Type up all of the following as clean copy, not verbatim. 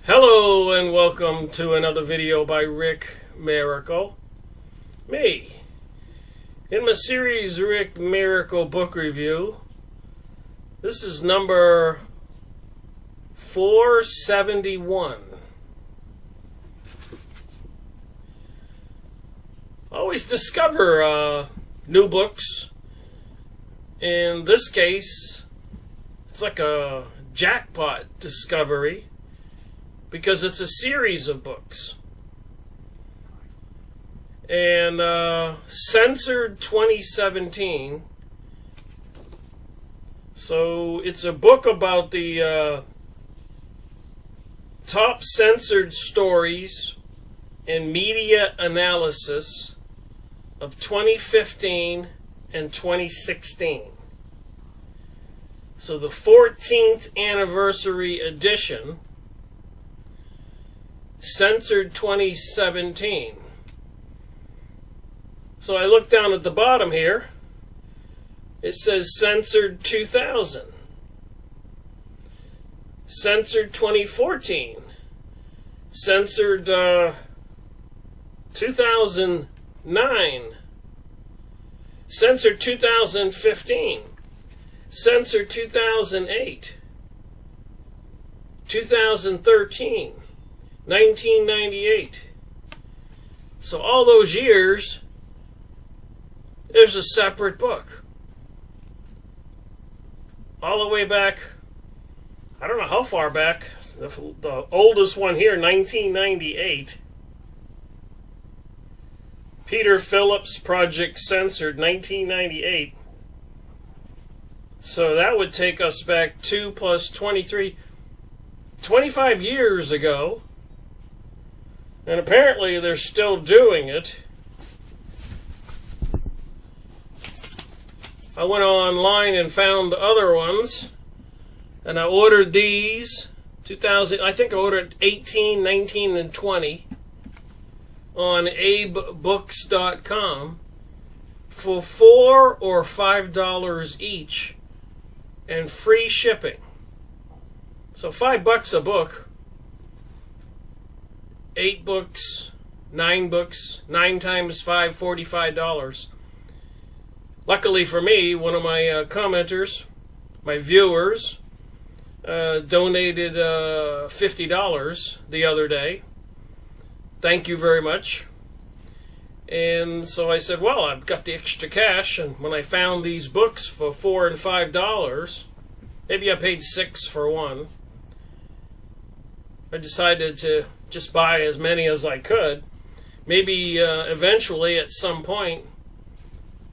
Hello and welcome to another video by Rick Miracle. Me. In my series Rick Miracle book review, this is number 471. I always discover new books. In this case, it's like a jackpot discovery, because it's a series of books. And Censored 2017. So it's a book about the top censored stories and media analysis of 2015 and 2016. So the 14th anniversary edition, Censored 2017. So I look down at the bottom here. It says Censored 2000. Censored 2014. Censored 2009. Censored 2015. Censored 2008. 2013. 1998. So all those years, there's a separate book. All the way back, I don't know how far back, the oldest one here, 1998. Peter Phillips, Project Censored, 1998. So that would take us back 2 plus 23, 25 years ago. And apparently they're still doing it. I went online and found the other ones, and I ordered these. I think I ordered 18, 19, and 20 on abebooks.com for $4 or $5 each and free shipping. So $5 a book. 8 books, 9 books, 9 times 5, $45. Luckily for me, one of my commenters, my viewers, donated $50 the other day. Thank you very much. And so I said, well, I've got the extra cash, and when I found these books for $4 and $5, maybe I paid $6 for one, I decided to just buy as many as I could. Maybe eventually at some point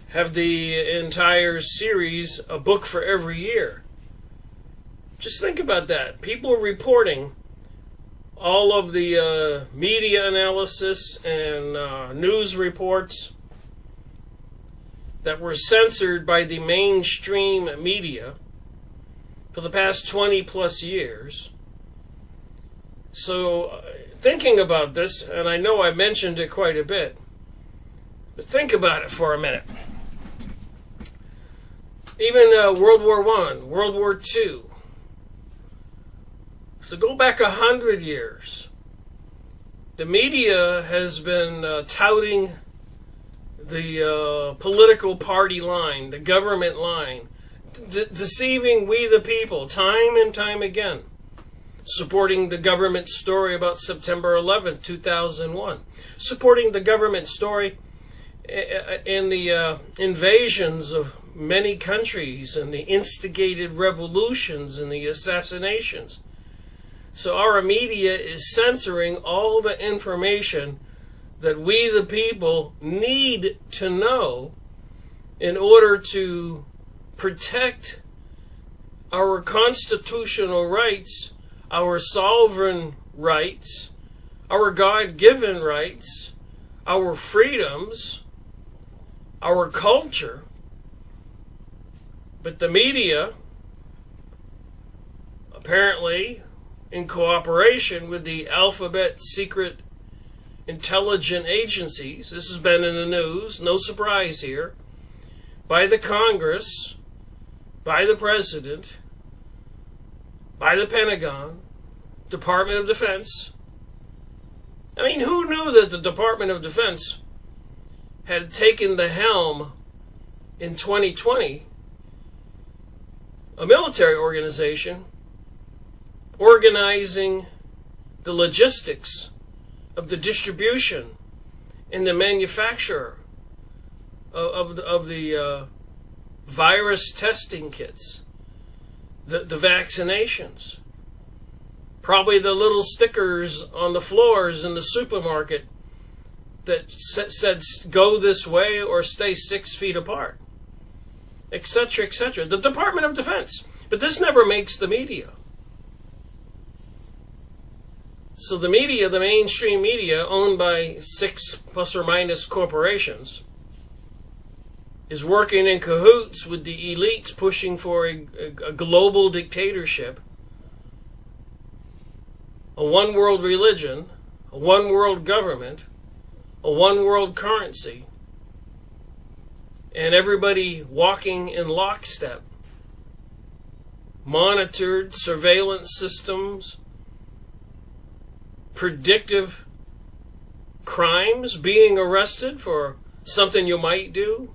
have the entire series, a book for every year. Just think about that. People reporting all of the media analysis and news reports that were censored by the mainstream media for the past 20 plus years. So thinking about this, and I know I mentioned it quite a bit, but think about it for a minute. Even World War I, World War II. So go back 100 years. The media has been touting the political party line, the government line, deceiving we the people time and time again. Supporting the government story about September 11th, 2001. Supporting the government story in the invasions of many countries and the instigated revolutions and the assassinations. So our media is censoring all the information that we the people need to know in order to protect our constitutional rights, our sovereign rights, our God-given rights, our freedoms, our culture. But the media, apparently in cooperation with the alphabet secret intelligence agencies, this has been in the news, no surprise here, by the Congress, by the President, by the Pentagon, Department of Defense. I mean, who knew that the Department of Defense had taken the helm in 2020, a military organization organizing the logistics of the distribution and the manufacture of the virus testing kits, the vaccinations, probably the little stickers on the floors in the supermarket that said go this way or stay 6 feet apart, etc., etc. The Department of Defense. But this never makes the media. So the media, the mainstream media, owned by 6 plus or minus corporations, is working in cahoots with the elites pushing for a global dictatorship, a one-world religion, a one-world government, a one-world currency, and everybody walking in lockstep. Monitored surveillance systems, predictive crimes, being arrested for something you might do.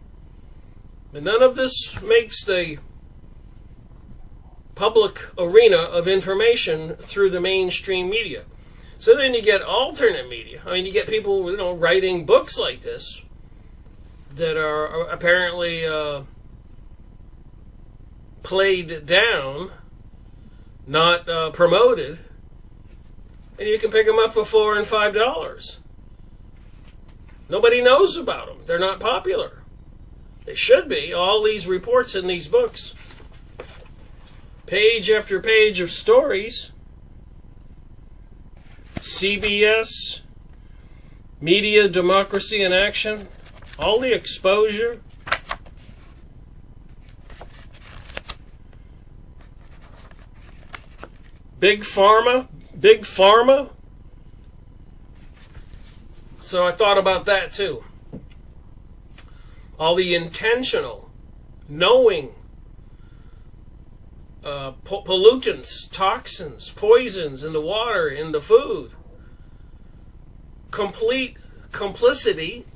And none of this makes the public arena of information through the mainstream media. So then you get alternate media. I mean, you get people, writing books like this that are apparently played down, not promoted, and you can pick them up for $4 and $5. Nobody knows about them. They're not popular. They should be. All these reports in these books, page after page of stories. CBS, Media, Democracy in Action, all the exposure. Big Pharma. So I thought about that too. All the intentional, knowing pollutants, toxins, poisons in the water, in the food. Complete complicity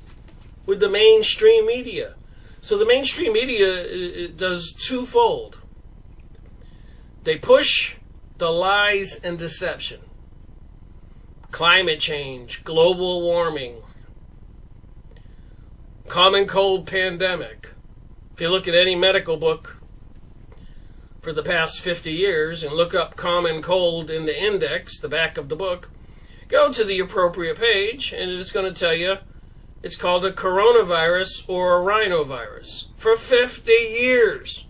with the mainstream media. So the mainstream media does twofold. They push the lies and deception. Climate change, global warming, common cold pandemic. If you look at any medical book for the past 50 years and look up common cold in the index, the back of the book, go to the appropriate page and it's going to tell you it's called a coronavirus or a rhinovirus. For 50 years,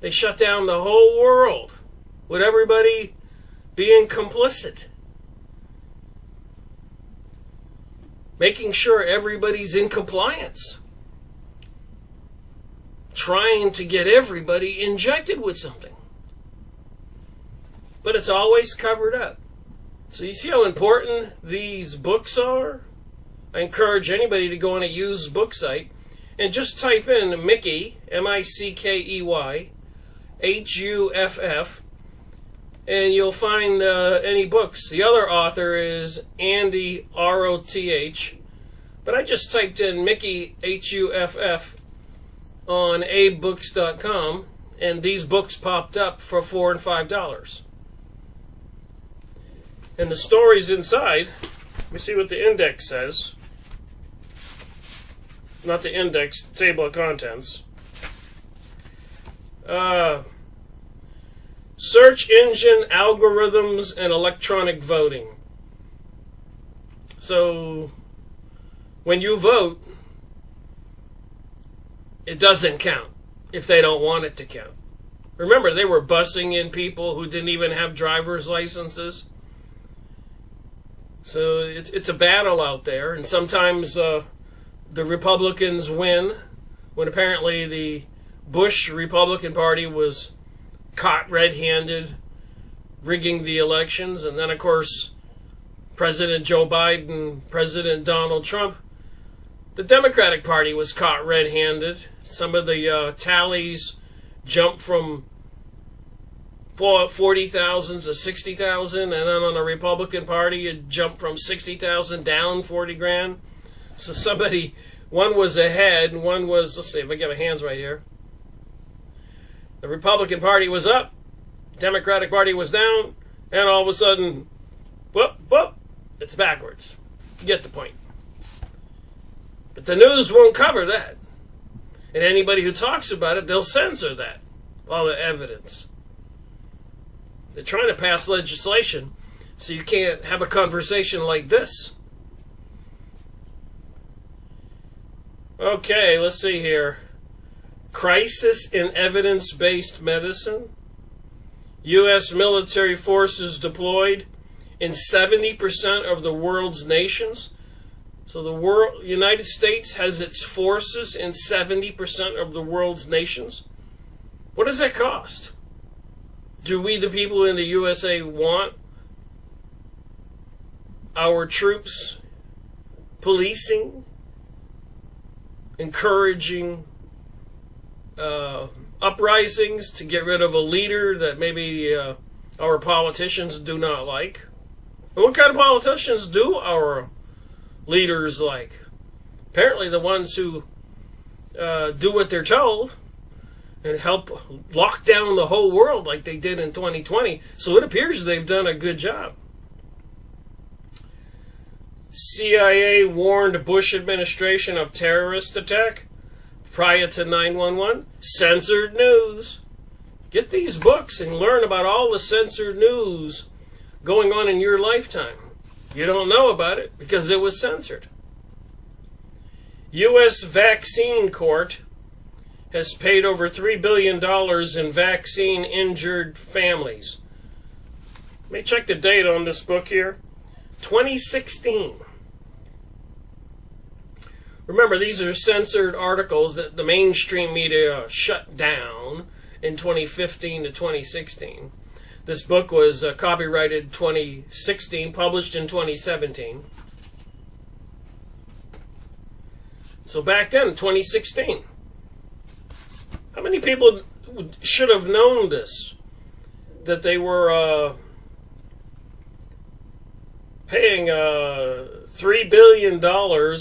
they shut down the whole world with everybody being complicit, making sure everybody's in compliance, trying to get everybody injected with something. But it's always covered up. So you see how important these books are? I encourage anybody to go on a used book site and just type in Mickey, M-I-C-K-E-Y, H-U-F-F, and you'll find any books. The other author is Andy, R-O-T-H, but I just typed in Mickey, H-U-F-F, on abebooks.com, and these books popped up for $4 and $5. And the stories inside, let me see what the index says. Not the index, the table of contents. Search engine algorithms and electronic voting. So, when you vote, it doesn't count if they don't want it to count. Remember, they were bussing in people who didn't even have driver's licenses. So it's a battle out there, and sometimes the Republicans win, when apparently the Bush Republican Party was caught red-handed rigging the elections, and then of course President Joe Biden, President Donald Trump, the Democratic Party was caught red-handed. Some of the tallies jumped from 40,000 to 60,000, and then on the Republican Party it jumped from 60,000 down 40 grand. So somebody, one was ahead and one was, let's see if I get my hands right here. The Republican Party was up, Democratic Party was down, and all of a sudden, whoop, it's backwards. You get the point. But the news won't cover that. And anybody who talks about it, they'll censor that. All the evidence. They're trying to pass legislation so you can't have a conversation like this. Okay, let's see here. Crisis in evidence-based medicine. U.S. military forces deployed in 70% of the world's nations. So the United States has its forces in 70% of the world's nations. What does that cost? Do we, the people in the USA, want our troops policing, encouraging uprisings to get rid of a leader that maybe our politicians do not like? And what kind of politicians do our leaders like? Apparently the ones who do what they're told and help lock down the whole world like they did in 2020. So it appears they've done a good job. CIA warned Bush administration of terrorist attack prior to 9/11. Censored news. Get these books and learn about all the censored news going on in your lifetime. You don't know about it because it was censored. U.S. vaccine court has paid over $3 billion in vaccine-injured families. Let me check the date on this book here. 2016. Remember, these are censored articles that the mainstream media shut down in 2015 to 2016. This book was copyrighted 2016, published in 2017. So back then, 2016. How many people should have known this? That they were paying $3 billion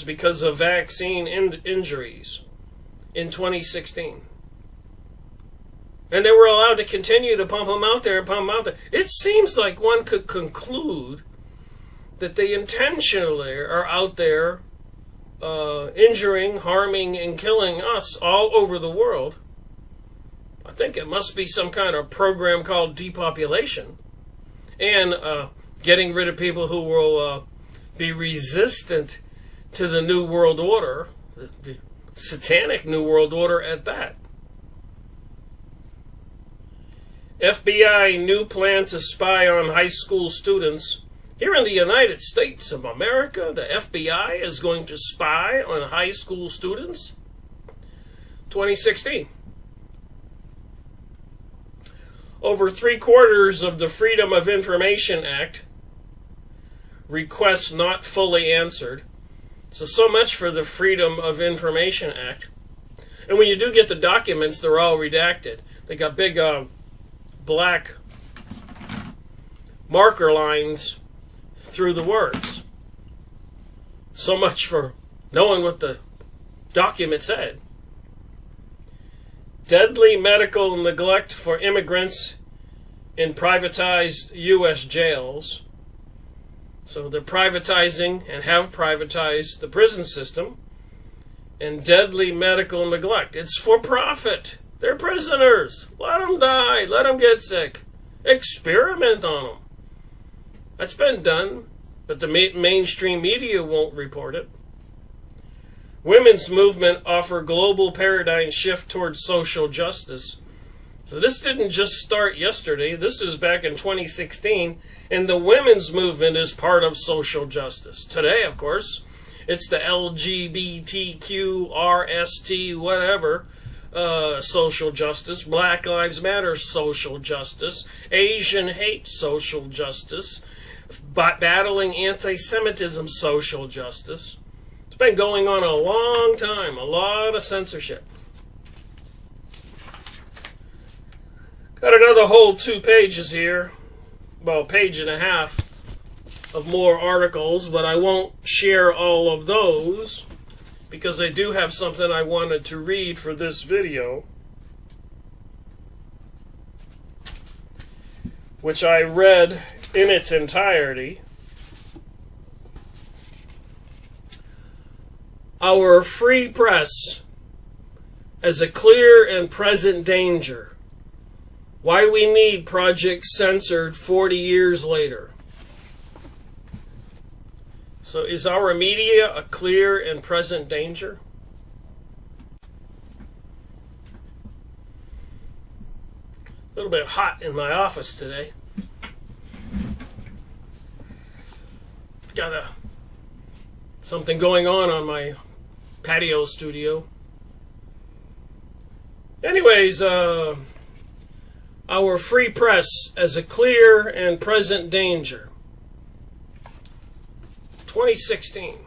because of vaccine injuries in 2016. And they were allowed to continue to pump them out there and pump them out there. It seems like one could conclude that they intentionally are out there injuring, harming, and killing us all over the world. I think it must be some kind of program called depopulation and getting rid of people who will be resistant to the New World Order, the satanic New World Order at that. FBI new plan to spy on high school students. Here in the United States of America, the FBI is going to spy on high school students. 2016. Over 3/4 of the Freedom of Information Act requests not fully answered. So much for the Freedom of Information Act. And when you do get the documents, they're all redacted. They got big black marker lines through the words. So much for knowing what the document said. Deadly medical neglect for immigrants in privatized U.S. jails. So they're privatizing and have privatized the prison system. And deadly medical neglect. It's for profit. They're prisoners. Let them die. Let them get sick. Experiment on them. That's been done, but the mainstream media won't report it. Women's movement offer global paradigm shift towards social justice. So this didn't just start yesterday. This is back in 2016, and the women's movement is part of social justice. Today, of course, it's the LGBTQRST whatever social justice, Black Lives Matter social justice, Asian hate social justice, battling anti-Semitism social justice. It's been going on a long time, a lot of censorship. Got another whole 2 pages here, well, a page and a half of more articles, but I won't share all of those because I do have something I wanted to read for this video, which I read in its entirety. Our free press as a clear and present danger. Why we need Project Censored 40 years later. So is our media a clear and present danger? A little bit hot in my office today. Got something going on my patio studio. Anyways, our free press as a clear and present danger. 2016.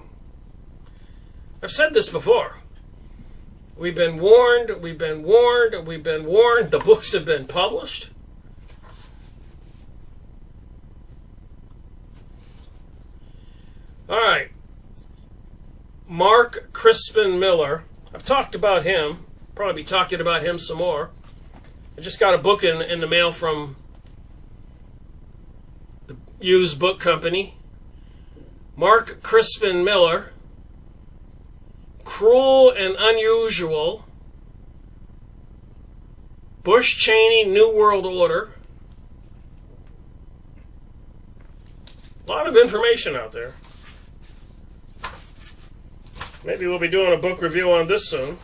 I've said this before. We've been warned, we've been warned, we've been warned. The books have been published. All right. Mark Crispin Miller. I've talked about him. Probably be talking about him some more. I just got a book in the mail from the used book company. Mark Crispin Miller. Cruel and Unusual. Bush-Cheney New World Order. A lot of information out there. Maybe we'll be doing a book review on this soon.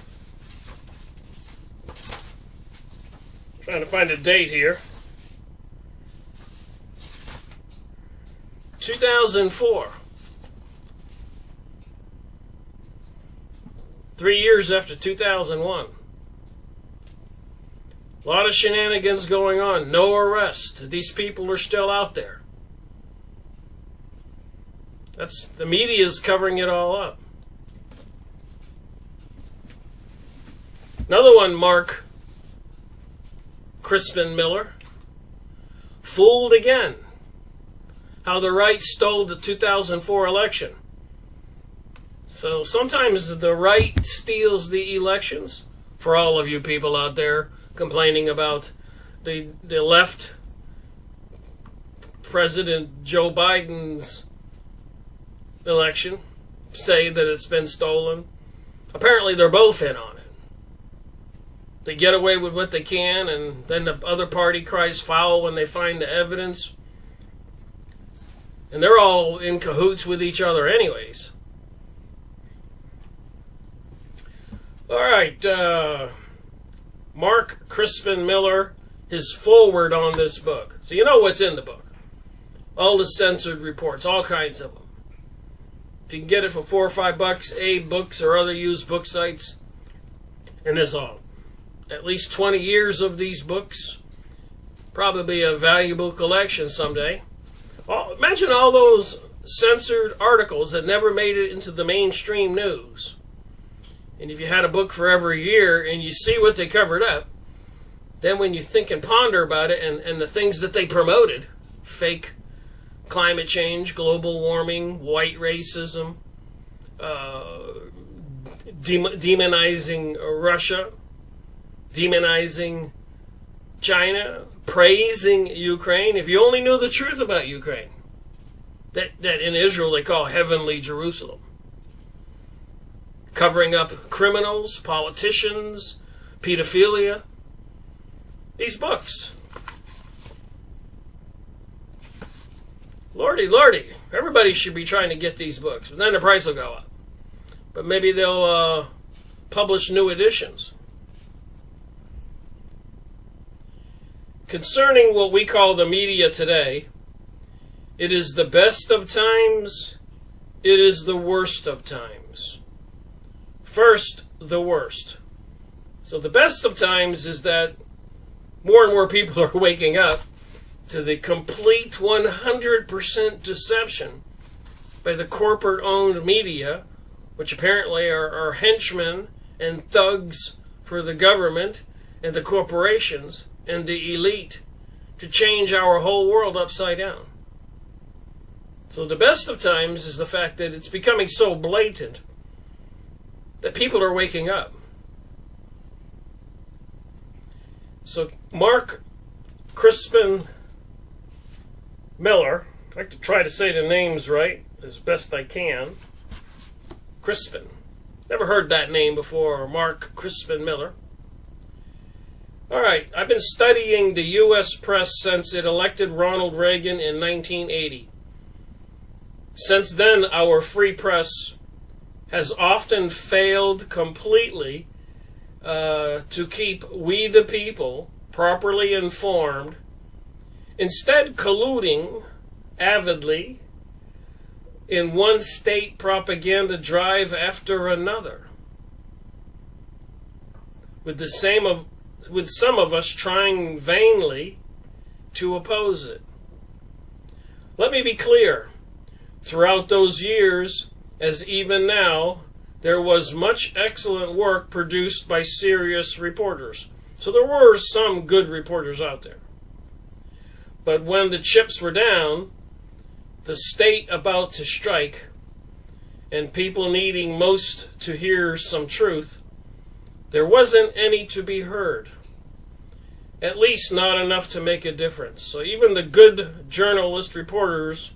Trying to find a date here. 2004. 3 years after 2001. A lot of shenanigans going on. No arrest. These people are still out there. The media's covering it all up. Another one, Mark Crispin Miller. Fooled again. How the right stole the 2004 election. So sometimes the right steals the elections. For all of you people out there complaining about the left, President Joe Biden's election, say that it's been stolen. Apparently they're both in on it. They get away with what they can, and then the other party cries foul when they find the evidence. And they're all in cahoots with each other anyways. All right, Mark Crispin Miller, his foreword on this book. So you know what's in the book. All the censored reports, all kinds of them. If you can get it for $4 or $5, Abe Books or other used book sites, and there's at least 20 years of these books. Probably a valuable collection someday. Well, imagine all those censored articles that never made it into the mainstream news. And if you had a book for every year and you see what they covered up, then when you think and ponder about it and the things that they promoted, fake climate change, global warming, white racism, demonizing Russia, demonizing China, praising Ukraine. If you only knew the truth about Ukraine, that in Israel they call heavenly Jerusalem. Covering up criminals, politicians, pedophilia. These books. Lordy, lordy. Everybody should be trying to get these books. But then the price will go up. But maybe they'll publish new editions. Concerning what we call the media today, it is the best of times, it is the worst of times. First, the worst. So the best of times is that more and more people are waking up to the complete 100% deception by the corporate-owned media, which apparently are henchmen and thugs for the government and the corporations, and the elite to change our whole world upside down. So the best of times is the fact that it's becoming so blatant that people are waking up. So Mark Crispin Miller, I like to try to say the names right as best I can. Crispin. Never heard that name before, Mark Crispin Miller. All right, I've been studying the U.S. press since it elected Ronald Reagan in 1980. Since then, our free press has often failed completely to keep we the people properly informed, instead colluding avidly in one state propaganda drive after another, with some of us trying vainly to oppose it. Let me be clear. Throughout those years, as even now, there was much excellent work produced by serious reporters. So there were some good reporters out there. But when the chips were down, the state about to strike, and people needing most to hear some truth, there wasn't any to be heard. At least not enough to make a difference. So even the good journalist reporters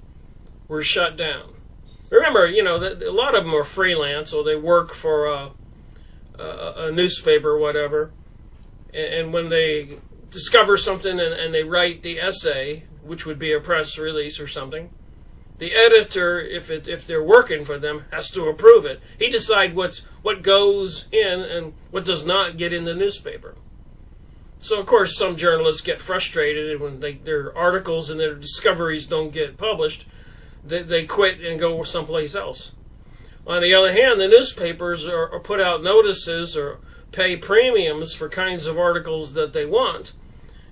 were shut down. Remember, a lot of them are freelance, or they work for a newspaper or whatever. And when they discover something and they write the essay, which would be a press release or something, the editor, if they're working for them, has to approve it. He decides what goes in and what does not get in the newspaper. So, of course, some journalists get frustrated when their articles and their discoveries don't get published. They quit and go someplace else. On the other hand, the newspapers are put out notices or pay premiums for kinds of articles that they want,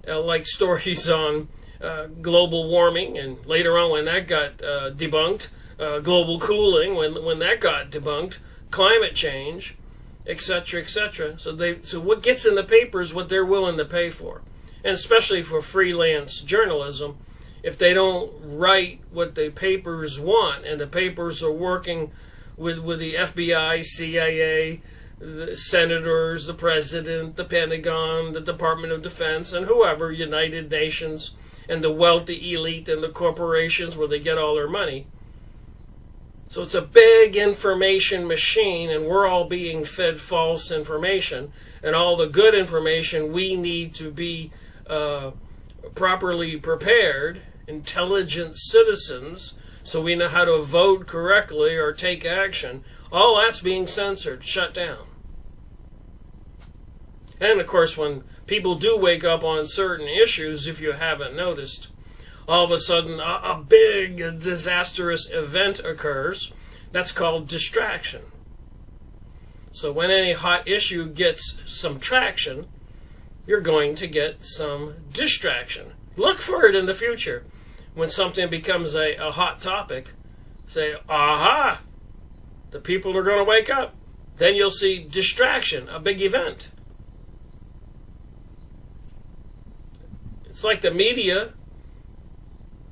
like stories on global warming, and later on when that got debunked, global cooling, when that got debunked, climate change, etc., etc. So what gets in the paper is what they're willing to pay for, and especially for freelance journalism. If they don't write what the papers want, and the papers are working with the FBI, CIA, the senators, the president, the Pentagon, the Department of Defense, and whoever, United Nations, and the wealthy elite and the corporations where they get all their money. So it's a big information machine, and we're all being fed false information, and all the good information we need to be properly prepared, intelligent citizens, so we know how to vote correctly or take action. All that's being censored, shut down. And of course, when people do wake up on certain issues, if you haven't noticed, all of a sudden a big disastrous event occurs. That's called distraction. So when any hot issue gets some traction, you're going to get some distraction. Look for it in the future. When something becomes a hot topic, say, aha, the people are going to wake up. Then you'll see distraction, a big event. It's like the media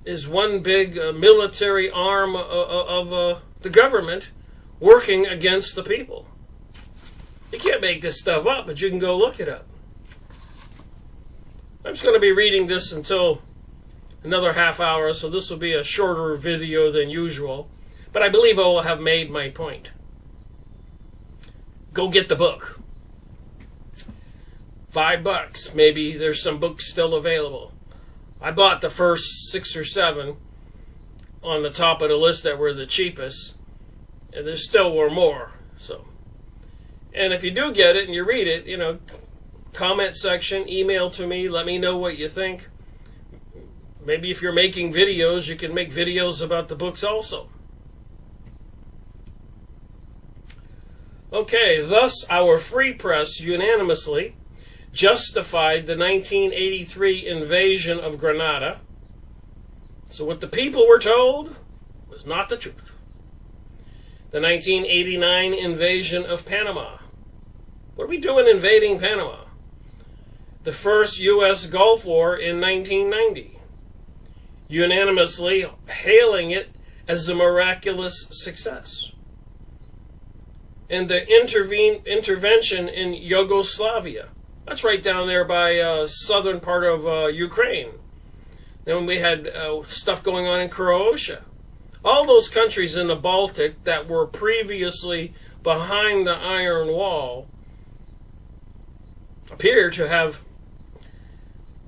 is one big military arm of the government working against the people. You can't make this stuff up, but you can go look it up. I'm just going to be reading this until another half hour, so this will be a shorter video than usual. But I believe I will have made my point. Go get the book. $5. Maybe there's some books still available. I bought the first 6 or 7 on the top of the list that were the cheapest, and there still were more. And if you do get it and you read it, comment section, email to me, let me know what you think. Maybe if you're making videos, you can make videos about the books also. Okay, thus our free press unanimously justified the 1983 invasion of Grenada. So what the people were told was not the truth. The 1989 invasion of Panama. What are we doing invading Panama? the first U.S. Gulf War in 1990, unanimously hailing it as a miraculous success. And the intervention in Yugoslavia, that's right down there by southern part of Ukraine. Then we had stuff going on in Croatia. All those countries in the Baltic that were previously behind the Iron Wall appear to have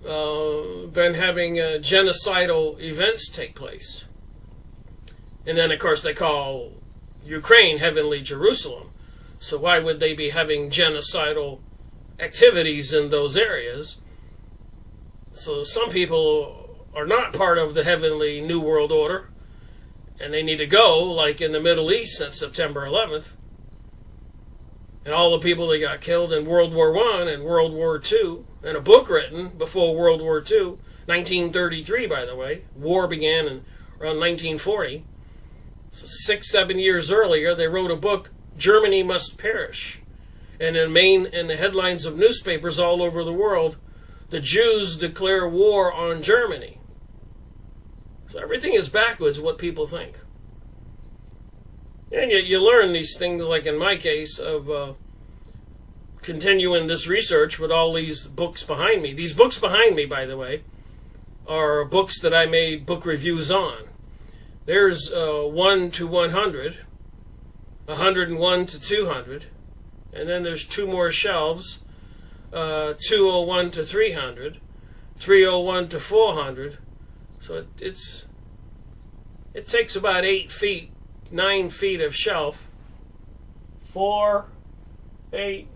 been having genocidal events take place. And then, of course, they call Ukraine Heavenly Jerusalem. So why would they be having genocidal activities in those areas? So some people are not part of the Heavenly New World Order, and they need to go, like in the Middle East since September 11th. And all the people that got killed in World War I and World War II, and a book written before World War II, 1933, by the way. War began in around 1940. So 6-7 years earlier, they wrote a book, Germany Must Perish. And in the headlines of newspapers all over the world, the Jews declare war on Germany. So everything is backwards what people think. And you learn these things, like in my case, of continuing this research with all these books behind me. These books behind me, by the way, are books that I made book reviews on. There's 1 to 100, 101 to 200, and then there's 2 more shelves, 201 to 300, 301 to 400. So it takes about 8 feet, 9 feet of shelf, 4, 8,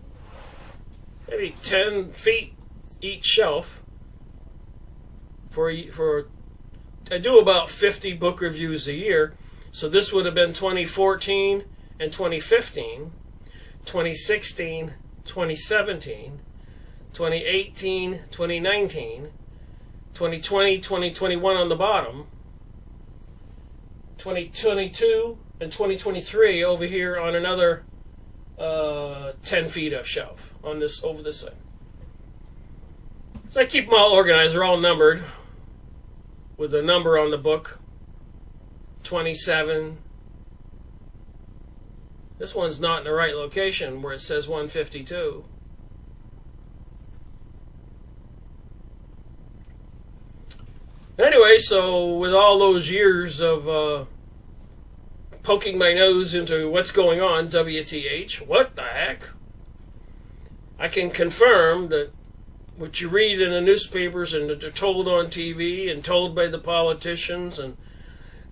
maybe 10 feet each shelf. I do about 50 book reviews a year, so this would have been 2014 and 2015, 2016, 2017, 2018, 2019, 2020, 2021 on the bottom, 2022 and 2023 over here on another 10 feet of shelf on this over this side. So I keep them all organized. They're all numbered with a number on the book. 27. This one's not in the right location where it says 152. Anyway, so with all those years of poking my nose into what's going on, WTH, what the heck? I can confirm that what you read in the newspapers and that they're told on TV and told by the politicians and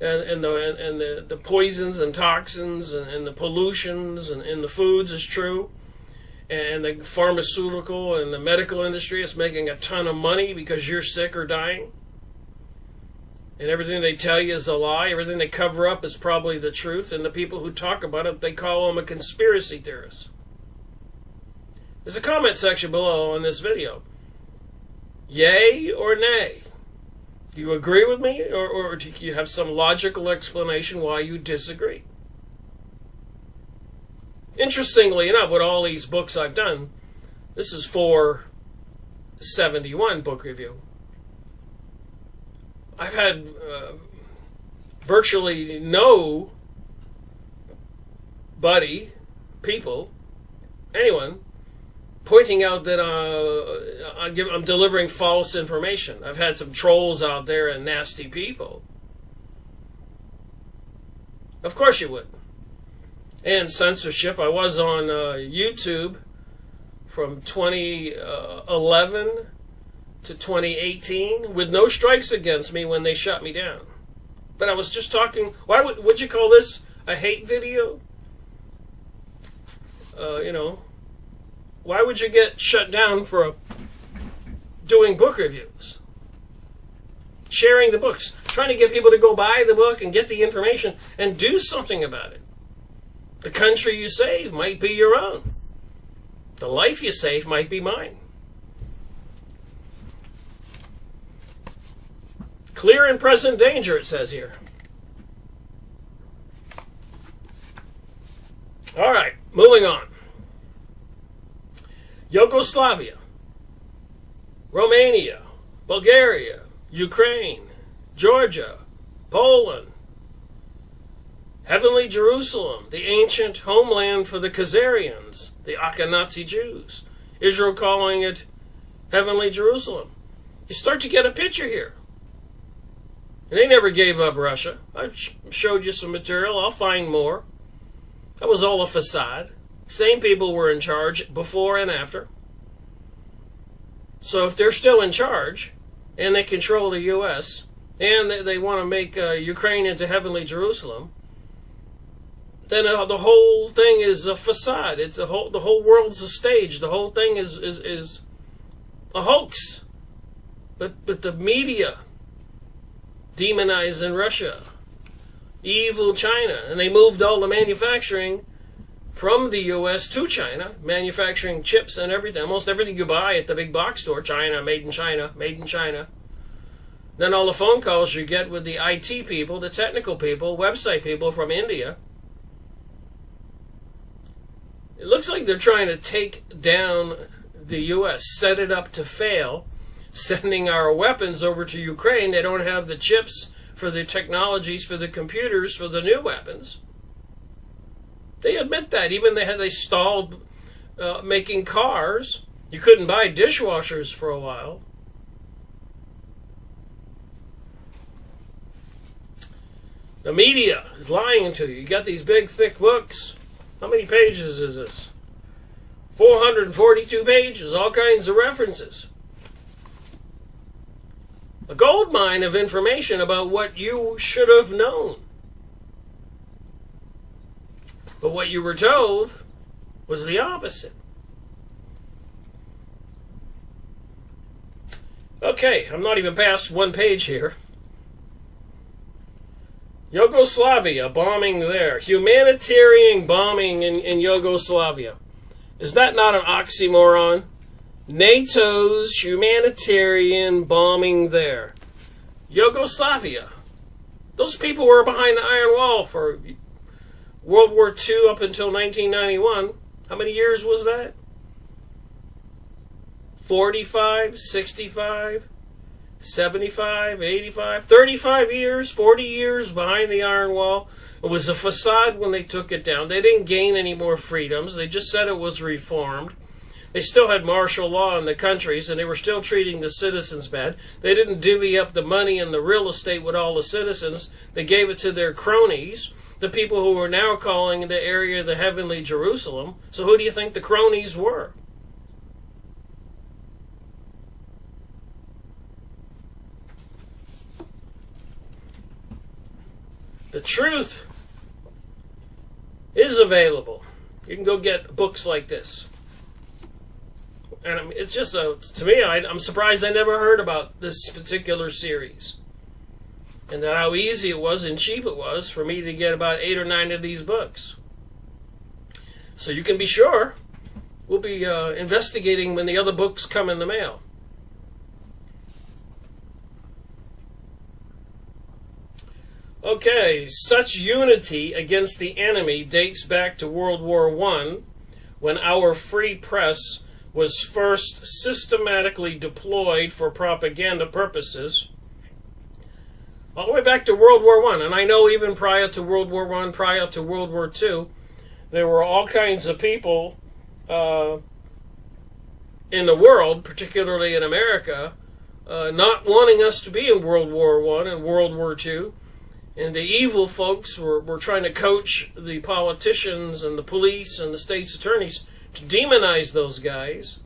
the poisons and toxins and the pollutions and the foods is true. And the pharmaceutical and the medical industry is making a ton of money because you're sick or dying. And everything they tell you is a lie. Everything they cover up is probably the truth. And the people who talk about it, they call them a conspiracy theorist. There's a comment section below on this video. Yay or nay? Do you agree with me? Or do you have some logical explanation why you disagree? Interestingly enough, with all these books I've done, this is 471 book review. I've had virtually no anyone, pointing out that I'm delivering false information. I've had some trolls out there and nasty people. Of course you would. And censorship. I was on YouTube from 2011 to 2018 with no strikes against me when they shut me down. But I was just talking. Why would you call this a hate video? Why would you get shut down for doing book reviews? Sharing the books. Trying to get people to go buy the book and get the information and do something about it. The country you save might be your own. The life you save might be mine. Clear and present danger, it says here. All right, moving on. Yugoslavia. Romania, Bulgaria, Ukraine, Georgia, Poland, Heavenly Jerusalem, the ancient homeland for the Khazarians, the Ashkenazi Jews. Israel calling it Heavenly Jerusalem. You start to get a picture here. And they never gave up Russia. I showed you some material. I'll find more. That was all a facade. Same people were in charge before and after. So if they're still in charge, and they control the U.S., and they want to make Ukraine into Heavenly Jerusalem, then the whole thing is a facade. It's the whole world's a stage. The whole thing is a hoax. But the media demonizing Russia, evil China, and they moved all the manufacturing from the U.S. to China, manufacturing chips and everything. Almost everything you buy at the big box store, China, made in China, made in China. Then all the phone calls you get with the IT people, the technical people, website people from India. It looks like they're trying to take down the U.S., set it up to fail, sending our weapons over to Ukraine. They don't have the chips for the technologies, for the computers, for the new weapons. They admit that. Even they stalled making cars. You couldn't buy dishwashers for a while. The media is lying to you. You got these big, thick books. How many pages is this? 442 pages, all kinds of references. A gold mine of information about what you should have known. But what you were told was the opposite. Okay, I'm not even past one page here. Yugoslavia, bombing there. Humanitarian bombing in Yugoslavia. Is that not an oxymoron? NATO's humanitarian bombing there. Yugoslavia. Those people were behind the Iron Wall for World War II up until 1991. How many years was that? 45, 65, 75, 85, 35 years, 40 years behind the Iron Wall. It was a facade when they took it down. They didn't gain any more freedoms. They just said it was reformed. They still had martial law in the countries, and they were still treating the citizens bad. They didn't divvy up the money and the real estate with all the citizens. They gave it to their cronies, the people who are now calling the area the Heavenly Jerusalem. So who do you think the cronies were? The truth is available. You can go get books like this. And it's just, to me, I'm surprised I never heard about this particular series. And that how easy it was and cheap it was for me to get about 8 or 9 of these books. So you can be sure we'll be investigating when the other books come in the mail. Okay, such unity against the enemy dates back to World War I, when our free press was first systematically deployed for propaganda purposes. All the way back to World War I, and I know even prior to World War I, prior to World War II, there were all kinds of people in the world, particularly in America, not wanting us to be in World War I and World War II. And the evil folks were trying to coach the politicians and the police and the state's attorneys to demonize those guys,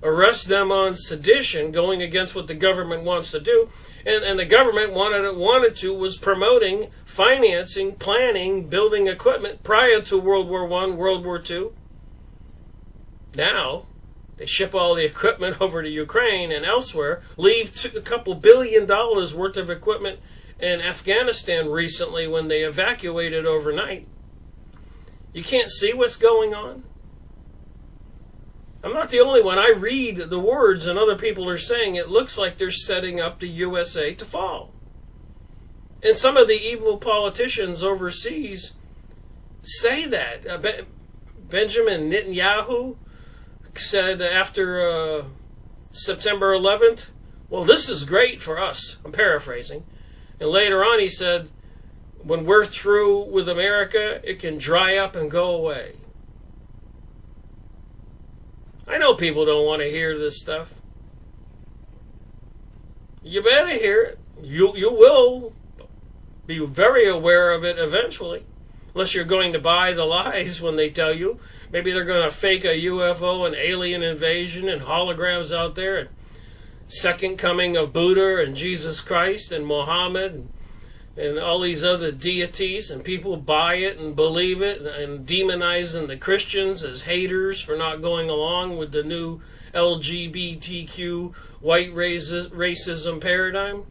arrest them on sedition, going against what the government wants to do. And the government was promoting, financing, planning, building equipment prior to World War I, World War II. Now, they ship all the equipment over to Ukraine and elsewhere, leave a couple $2 billion worth of equipment in Afghanistan recently when they evacuated overnight. You can't see what's going on? I'm not the only one. I read the words and other people are saying it looks like they're setting up the USA to fall. And some of the evil politicians overseas say that. Benjamin Netanyahu said after September 11th, well, this is great for us. I'm paraphrasing. And later on he said, when we're through with America, it can dry up and go away. I know people don't want to hear this stuff. You better hear it. You will be very aware of it eventually. Unless you're going to buy the lies when they tell you. Maybe they're going to fake a UFO and alien invasion and holograms out there. And second coming of Buddha and Jesus Christ and Muhammad and all these other deities. And people buy it and believe it and demonizing the Christians as haters for not going along with the new LGBTQ white racism paradigm.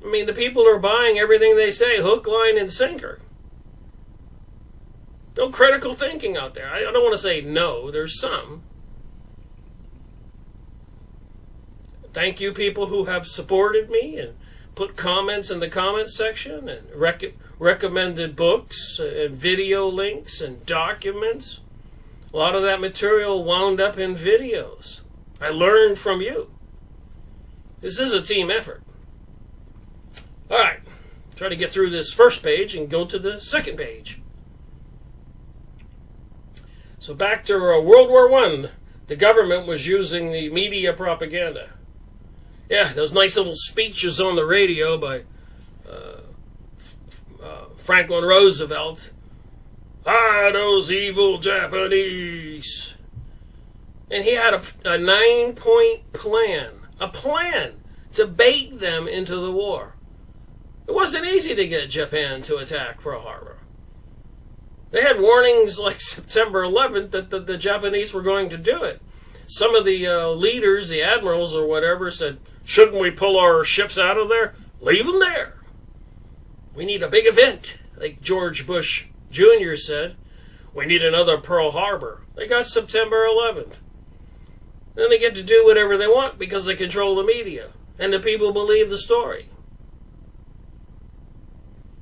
I mean, the people are buying everything they say, hook, line, and sinker. No critical thinking out there. I don't want to say no, there's some. Thank you, people who have supported me and put comments in the comments section and recommended books and video links and documents. A lot of that material wound up in videos. I learned from you. This is a team effort. All right, try to get through this first page and go to the second page. So back to World War I, the government was using the media propaganda. Yeah, those nice little speeches on the radio by Franklin Roosevelt. Those evil Japanese. And he had a 9-point plan, a plan to bait them into the war. It wasn't easy to get Japan to attack Pearl Harbor. They had warnings like September 11th that the Japanese were going to do it. Some of the leaders, the admirals or whatever, said, shouldn't we pull our ships out of there? Leave them there. We need a big event, like George Bush Jr. said. We need another Pearl Harbor. They got September 11th. Then they get to do whatever they want because they control the media. And the people believe the story.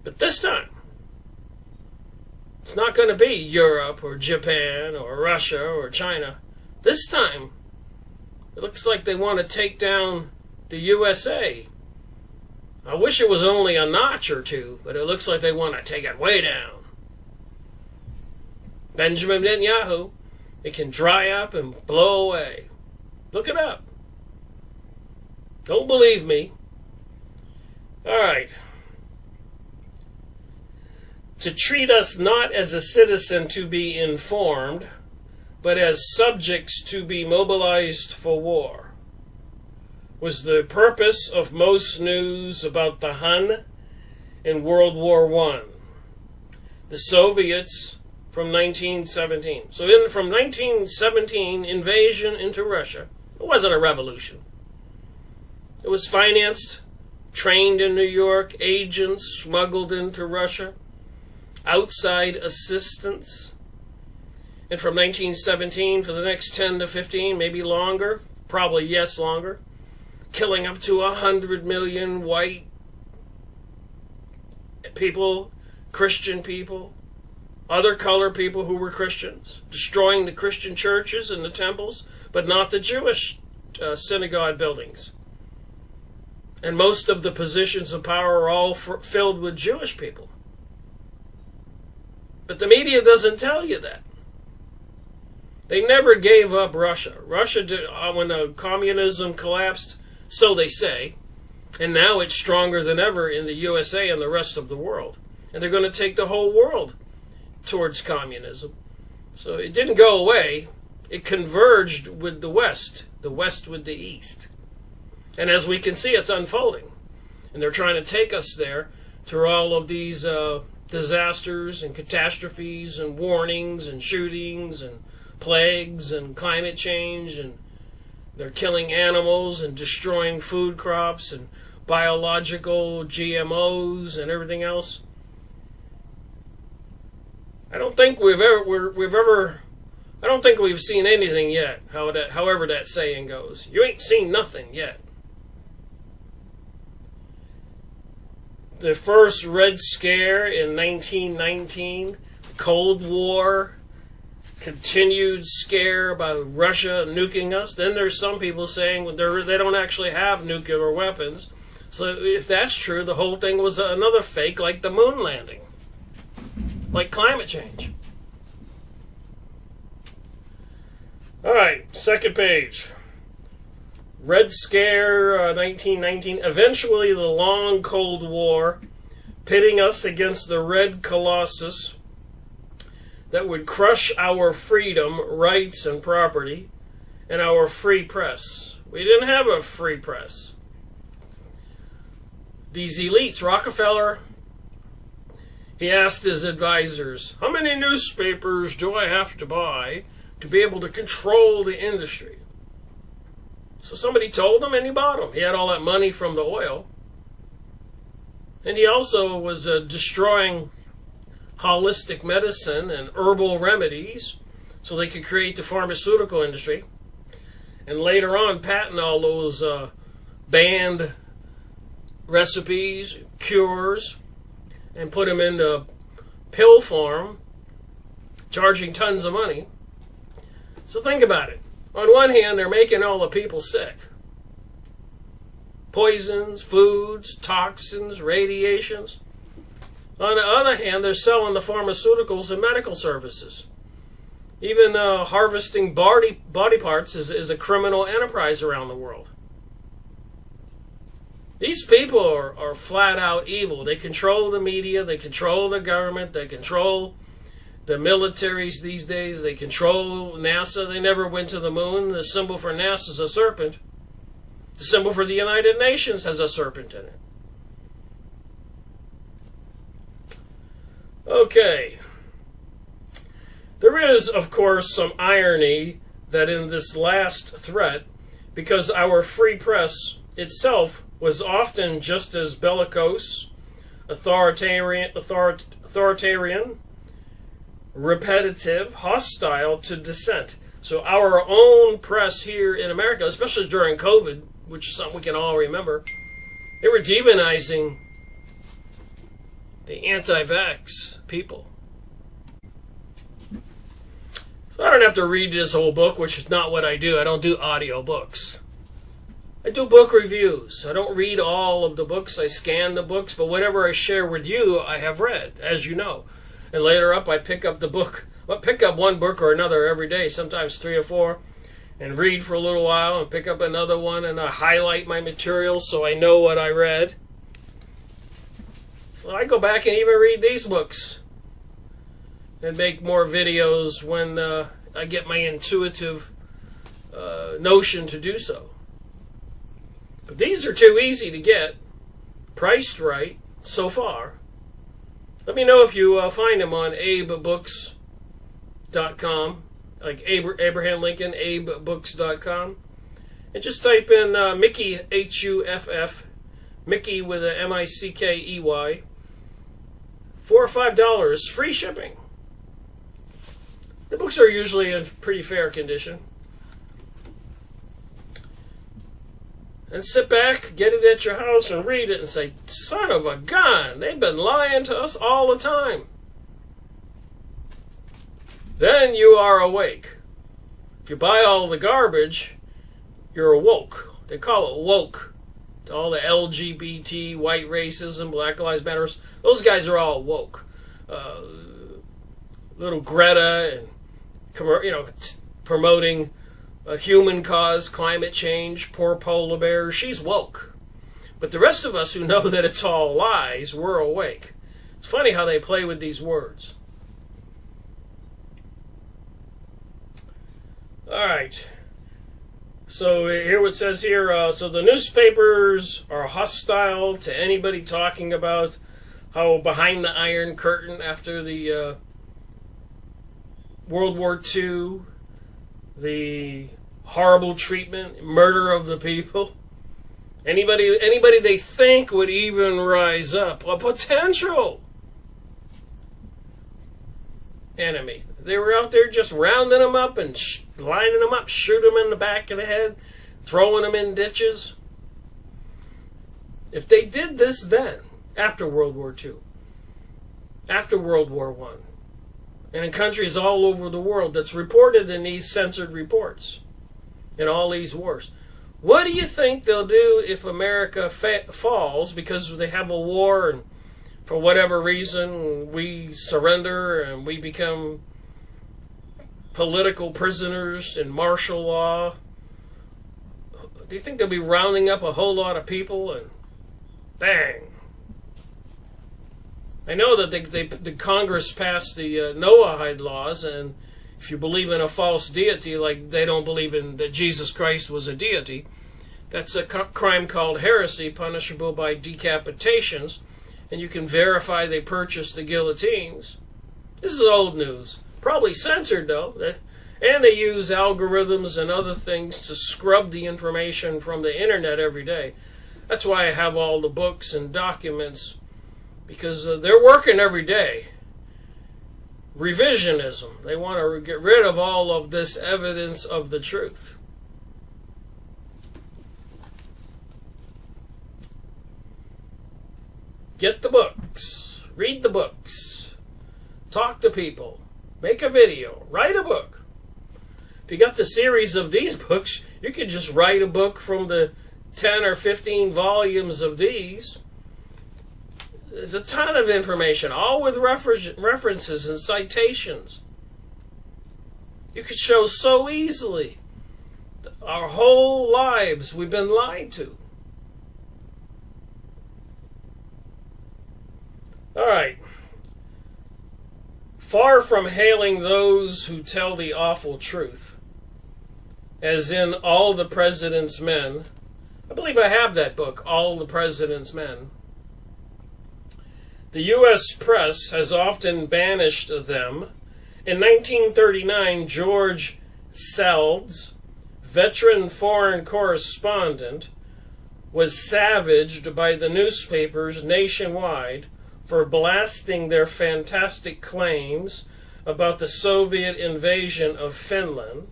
But this time, it's not going to be Europe or Japan or Russia or China. This time, it looks like they want to take down the USA. I wish it was only a notch or two, but it looks like they want to take it way down. Benjamin Netanyahu, it can dry up and blow away. Look it up. Don't believe me. All right. To treat us not as a citizen to be informed, but as subjects to be mobilized for war, was the purpose of most news about the Hun in World War I. The Soviets from 1917. So from 1917, invasion into Russia. It wasn't a revolution. It was financed, trained in New York, agents smuggled into Russia, outside assistance. And from 1917 for the next 10 to 15, maybe longer, probably yes longer, killing up to 100 million white people, Christian people, other color people who were Christians, destroying the Christian churches and the temples, but not the Jewish synagogue buildings. And most of the positions of power are all filled with Jewish people. But the media doesn't tell you that. They never gave up Russia. Russia did, when communism collapsed, so they say, and now it's stronger than ever in the USA and the rest of the world. And they're going to take the whole world towards communism. So it didn't go away. It converged with the West with the East. And as we can see, it's unfolding. And they're trying to take us there through all of these disasters and catastrophes and warnings and shootings and plagues and climate change, and they're killing animals and destroying food crops and biological GMOs and everything else. I don't think we've seen anything yet, however that saying goes. You ain't seen nothing yet. The first Red Scare in 1919, the Cold War continued scare about Russia nuking us. Then there's some people saying they don't actually have nuclear weapons. So if that's true, the whole thing was another fake, like the moon landing, like climate change. All right, second page. Red Scare, 1919. Eventually, the long Cold War, pitting us against the Red Colossus that would crush our freedom, rights, and property, and our free press. We didn't have a free press. These elites, Rockefeller, he asked his advisors, how many newspapers do I have to buy to be able to control the industry? So somebody told him and he bought them. He had all that money from the oil. And he also was destroying holistic medicine and herbal remedies so they could create the pharmaceutical industry. And later on, patent all those banned recipes, cures, and put them into pill form, charging tons of money. So think about it. On one hand, they're making all the people sick. Poisons, foods, toxins, radiations. On the other hand, they're selling the pharmaceuticals and medical services. Even harvesting body parts is a criminal enterprise around the world. These people are flat out evil. They control the media, they control the government, they control the militaries these days, they control NASA. They never went to the moon. The symbol for NASA is a serpent. The symbol for the United Nations has a serpent in it. Okay. There is, of course, some irony that in this last threat, because our free press itself was often just as bellicose, authoritarian, repetitive, hostile to dissent. So our own press here in America, especially during COVID, which is something we can all remember, they were demonizing the anti-vax people. So I don't have to read this whole book, which is not what I do. I don't do audio books. I do book reviews. I don't read all of the books. I scan the books, but whatever I share with you, I have read, as you know. And later up, I pick up the book. I pick up one book or another every day, sometimes 3 or 4, and read for a little while, and pick up another one, and I highlight my material so I know what I read. So I go back and even read these books and make more videos when I get my intuitive notion to do so. But these are too easy to get, priced right so far. Let me know if you find them on abebooks.com, like Abraham Lincoln, abebooks.com. And just type in Mickey, Huff, Mickey with a Mickey, $4 or $5, free shipping. The books are usually in pretty fair condition. And sit back, get it at your house, and read it and say, son of a gun, they've been lying to us all the time. Then you are awake. If you buy all the garbage, you're awoke. They call it woke. To all the LGBT, white racism, Black Lives Matter, those guys are all woke. Little Greta and promoting a human cause, climate change, poor polar bears, she's woke. But the rest of us who know that it's all lies, we're awake. It's funny how they play with these words. All right. So here it says here, so the newspapers are hostile to anybody talking about how behind the Iron Curtain after the World War II, the horrible treatment, murder of the people. Anybody they think would even rise up, a potential enemy. They were out there just rounding them up and lining them up, shoot them in the back of the head, throwing them in ditches. If they did this then, after World War II, after World War I, and in countries all over the world that's reported in these censored reports in all these wars. What do you think they'll do if America falls because they have a war and for whatever reason we surrender and we become political prisoners in martial law? Do you think they'll be rounding up a whole lot of people and bang? I know that the Congress passed the Noahide laws, and if you believe in a false deity, like they don't believe in that Jesus Christ was a deity, that's a crime called heresy, punishable by decapitations, and you can verify they purchased the guillotines. This is old news. Probably censored, though. And they use algorithms and other things to scrub the information from the internet every day. That's why I have all the books and documents, because they're working every day. Revisionism. They want to get rid of all of this evidence of the truth. Get the books. Read the books. Talk to people. Make a video. Write a book. If you got the series of these books, you could just write a book from the 10 or 15 volumes of these. There's a ton of information, all with references and citations. You could show so easily our whole lives we've been lied to. All right. Far from hailing those who tell the awful truth, as in All the President's Men. I believe I have that book, All the President's Men. The U.S. press has often banished them. In 1939, George Seldes, veteran foreign correspondent, was savaged by the newspapers nationwide for blasting their fantastic claims about the Soviet invasion of Finland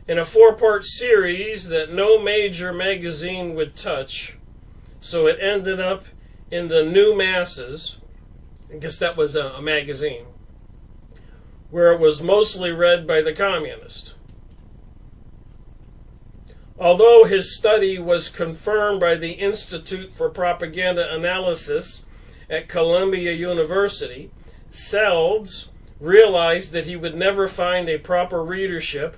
in a 4-part series that no major magazine would touch. So it ended up in the New Masses, I guess that was a magazine, where it was mostly read by the communists. Although his study was confirmed by the Institute for Propaganda Analysis at Columbia University, Seldes realized that he would never find a proper readership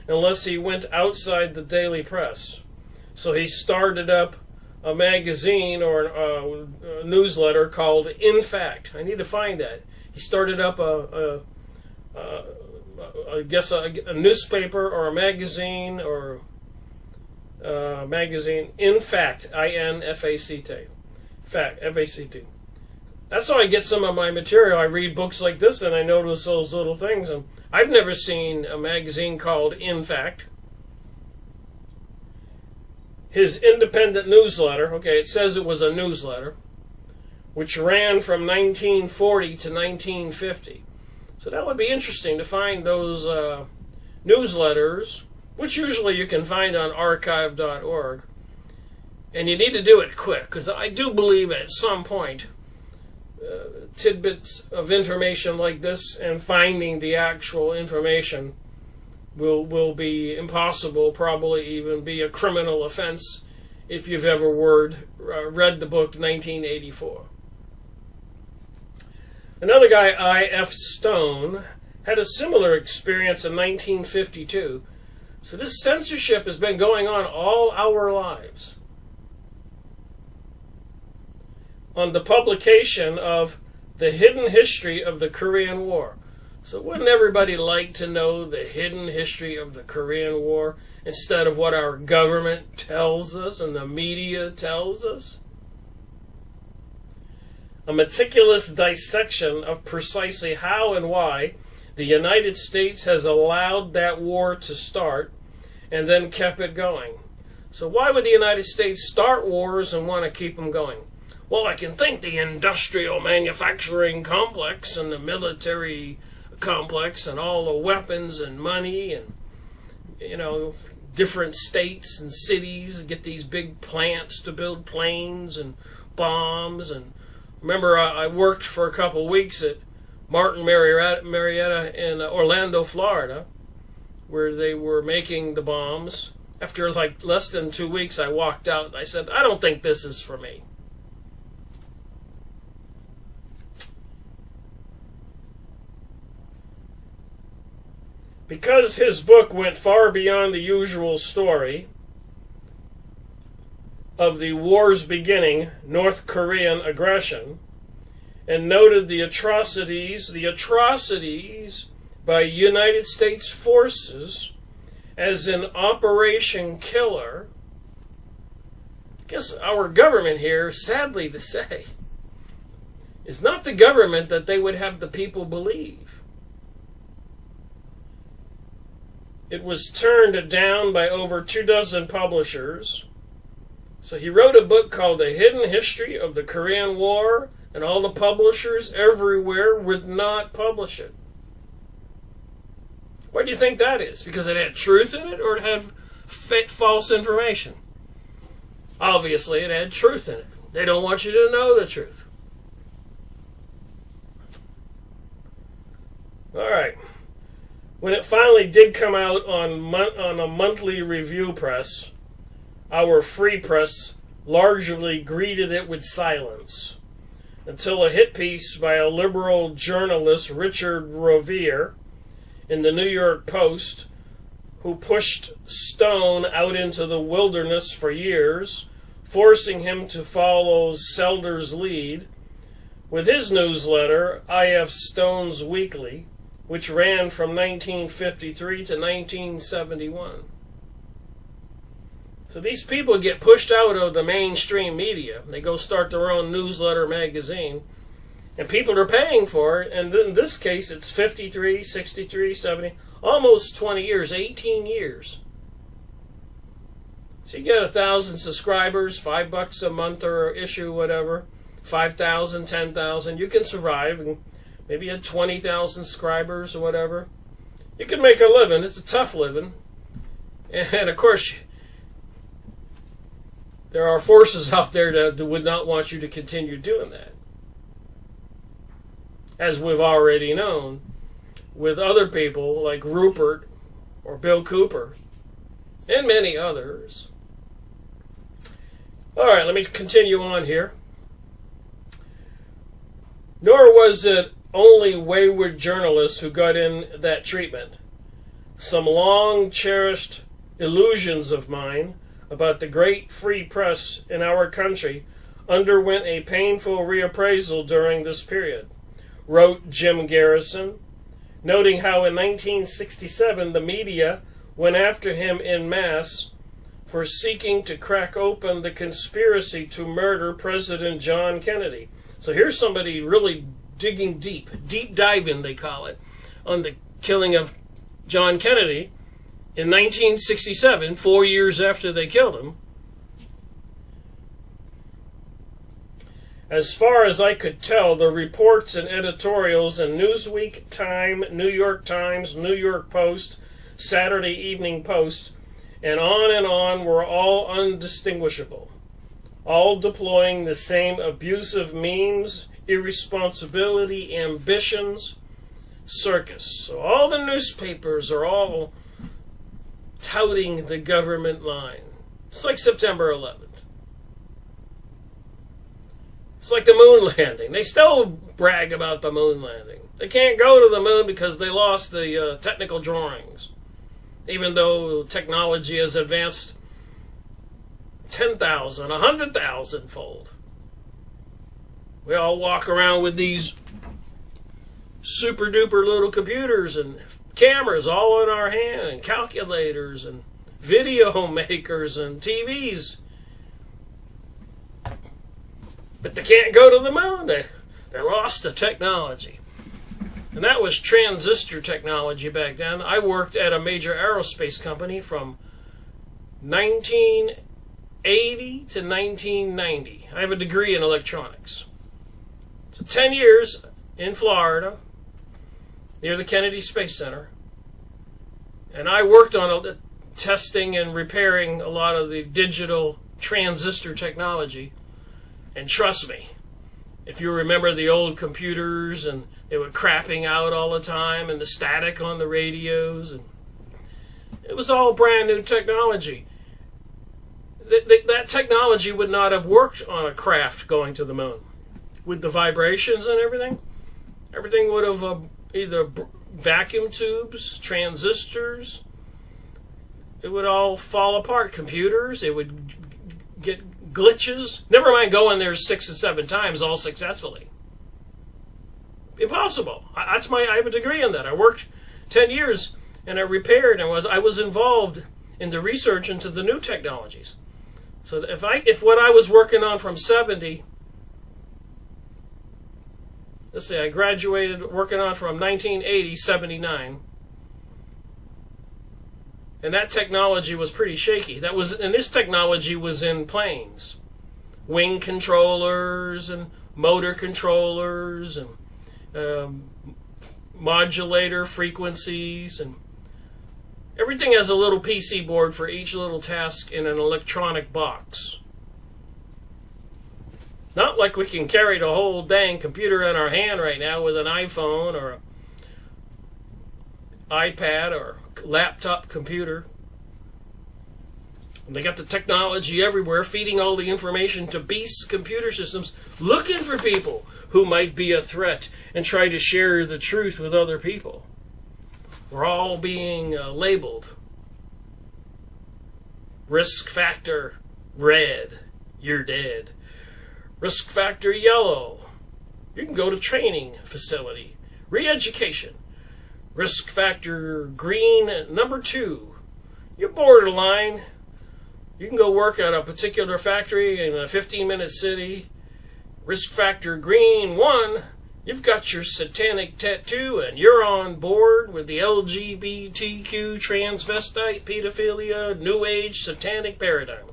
unless he went outside the daily press. So he started up a magazine or a newsletter called In Fact. I need to find that. He started up a newspaper or a magazine or magazine, In Fact, I-N-F-A-C-T. Fact, F-A-C-T. That's how I get some of my material. I read books like this and I notice those little things. And I've never seen a magazine called In Fact. His independent newsletter, okay, it says it was a newsletter, which ran from 1940 to 1950. So that would be interesting to find those newsletters, which usually you can find on archive.org. And you need to do it quick, because I do believe at some point tidbits of information like this and finding the actual information will be impossible, probably even be a criminal offense if you've ever read the book 1984. Another guy, I.F. Stone, had a similar experience in 1952. So this censorship has been going on all our lives. On the publication of The Hidden History of the Korean War. So wouldn't everybody like to know the hidden history of the Korean War instead of what our government tells us and the media tells us? A meticulous dissection of precisely how and why the United States has allowed that war to start and then kept it going. So why would the United States start wars and want to keep them going? Well, I can think the industrial manufacturing complex and the military complex and all the weapons and money and, different states and cities get these big plants to build planes and bombs. And remember, I worked for a couple weeks at Martin Marietta in Orlando, Florida, where they were making the bombs. After like less than 2 weeks, I walked out and I said, I don't think this is for me. Because his book went far beyond the usual story of the war's beginning, North Korean aggression, and noted the atrocities by United States forces as in Operation Killer. I guess our government here, sadly to say, is not the government that they would have the people believe. It was turned down by over 24 publishers. So he wrote a book called The Hidden History of the Korean War, and all the publishers everywhere would not publish it. Why do you think that is? Because it had truth in it, or it had false information? Obviously, it had truth in it. They don't want you to know the truth. All right. When it finally did come out on a monthly review press, our free press largely greeted it with silence, until a hit piece by a liberal journalist, Richard Roth, in the New York Post, who pushed Stone out into the wilderness for years, forcing him to follow Selder's lead, with his newsletter, I.F. Stone's Weekly, which ran from 1953 to 1971. So these people get pushed out of the mainstream media. They go start their own newsletter magazine, and people are paying for it. And in this case, it's 53, 63, 70, almost 20 years, 18 years. So you get 1,000 subscribers, $5 a month or issue, whatever, 5,000, 10,000. You can survive, and maybe you had 20,000 subscribers or whatever. You can make a living. It's a tough living. And of course, there are forces out there that would not want you to continue doing that. As we've already known with other people like Rupert or Bill Cooper and many others. All right, let me continue on here. Nor was it only wayward journalists who got in that treatment. Some long-cherished illusions of mine about the great free press in our country underwent a painful reappraisal during this period, wrote Jim Garrison, noting how in 1967 the media went after him en masse for seeking to crack open the conspiracy to murder President John Kennedy. So here's somebody really digging deep diving they call it, on the killing of John Kennedy in 1967, 4 years after they killed him. As far as I could tell, the reports and editorials in Newsweek, Time, New York Times, New York Post, Saturday Evening Post, and on were all undistinguishable, all deploying the same abusive memes, irresponsibility, ambitions, circus. So all the newspapers are all touting the government line. It's like September 11th. It's like the moon landing. They still brag about the moon landing. They can't go to the moon because they lost the technical drawings, even though technology has advanced 10,000, 100,000 fold. We all walk around with these super duper little computers and cameras all in our hand, and calculators and video makers and TVs. But they can't go to the moon. They lost the technology. And that was transistor technology back then. I worked at a major aerospace company from 1980 to 1990. I have a degree in electronics. So 10 years in Florida, near the Kennedy Space Center. And I worked on testing and repairing a lot of the digital transistor technology. And trust me, If you remember the old computers, and they were crapping out all the time, and the static on the radios, and it was all brand new technology. That technology would not have worked on a craft going to the moon. With the vibrations and everything, everything would have either vacuum tubes, transistors, it would all fall apart. Computers, it would get glitches. Never mind going there 6 and 7 times all successfully. Impossible. I have a degree in that. I worked 10 years and I repaired and I was involved in the research into the new technologies. So if what I was working on from 70, let's say I graduated working on from 1980, 79, and that technology was pretty shaky. And this technology was in planes, wing controllers and motor controllers and modulator frequencies, and everything has a little PC board for each little task in an electronic box. Not like we can carry the whole dang computer in our hand right now with an iPhone or an iPad or laptop computer. And they got the technology everywhere, feeding all the information to beast computer systems, looking for people who might be a threat and try to share the truth with other people. We're all being labeled. Risk factor red, you're dead. Risk factor yellow, you can go to training facility. Re-education. Risk factor green, number 2, you're borderline. You can go work at a particular factory in a 15-minute city. Risk factor green 1, you've got your satanic tattoo and you're on board with the LGBTQ, transvestite, pedophilia, new age, satanic paradigm.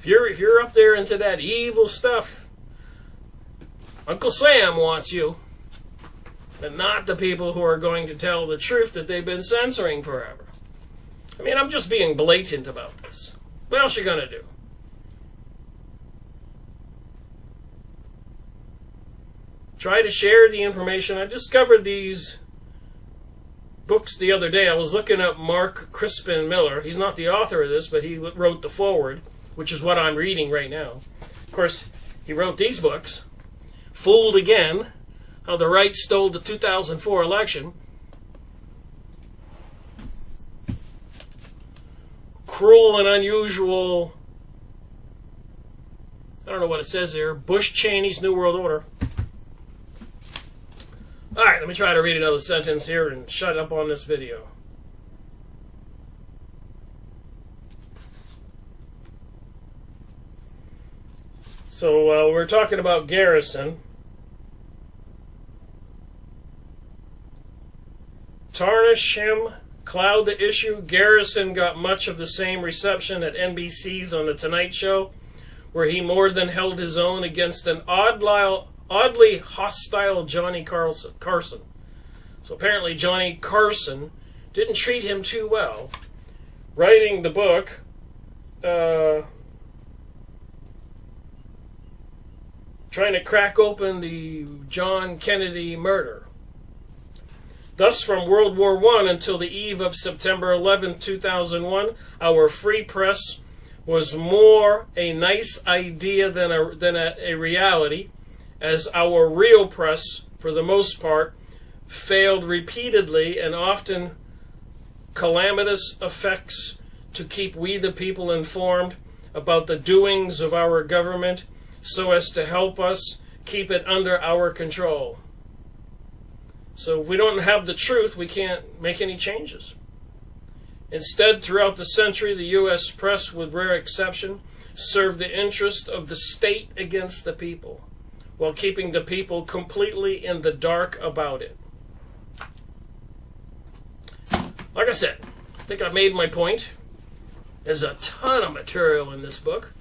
If you're up there into that evil stuff, Uncle Sam wants you, but not the people who are going to tell the truth that they've been censoring forever. I mean, I'm just being blatant about this. What else are you going to do? Try to share the information. I discovered these books the other day. I was looking up Mark Crispin Miller. He's not the author of this, but he wrote the foreword, which is what I'm reading right now. Of course, he wrote these books. Fooled Again, How the Right Stole the 2004 Election. Cruel and Unusual, I don't know what it says here, Bush Cheney's New World Order. Alright, let me try to read another sentence here and shut up on this video. So we're talking about Garrison. Tarnish him, cloud the issue. Garrison got much of the same reception at NBC's on The Tonight Show, where he more than held his own against an oddly hostile Johnny Carson. So apparently Johnny Carson didn't treat him too well. Writing the book, trying to crack open the John Kennedy murder. Thus, from World War I until the eve of September 11, 2001, our free press was more a nice idea than a reality, as our real press, for the most part, failed repeatedly and often calamitous effects to keep we the people informed about the doings of our government so as to help us keep it under our control. So if we don't have the truth, we can't make any changes. Instead, throughout the century, the U.S. press, with rare exception, served the interest of the state against the people, while keeping the people completely in the dark about it. Like I said, I think I made my point. There's a ton of material in this book.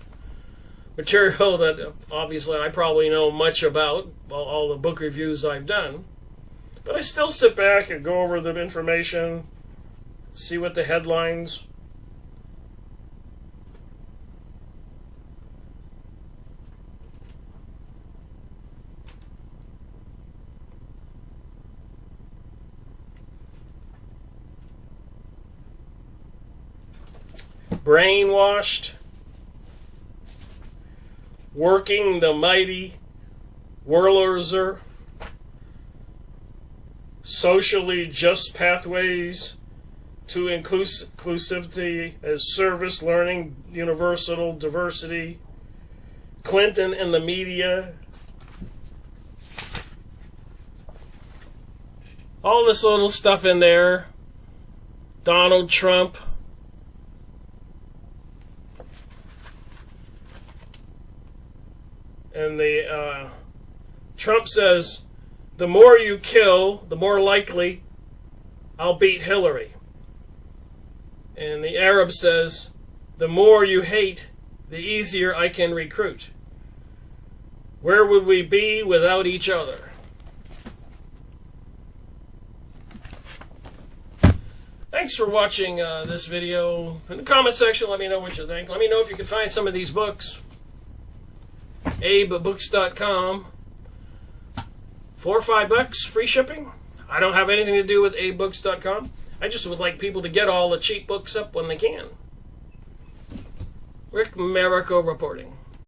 Material that obviously I probably know much about, all the book reviews I've done. But I still sit back and go over the information, see what the headlines. brainwashed, working the mighty Wurlitzer, socially just pathways to inclusivity as service, learning, universal diversity, Clinton and the media, all this little stuff in there, Donald Trump, and the Trump says, the more you kill, the more likely I'll beat Hillary. And the Arab says, the more you hate, the easier I can recruit. Where would we be without each other? Thanks for watching this video. In the comment section, let me know what you think. Let me know if you can find some of these books. AbeBooks.com. $4 or $5, free shipping. I don't have anything to do with AbeBooks.com. I just would like people to get all the cheap books up when they can. Rick Marrico reporting.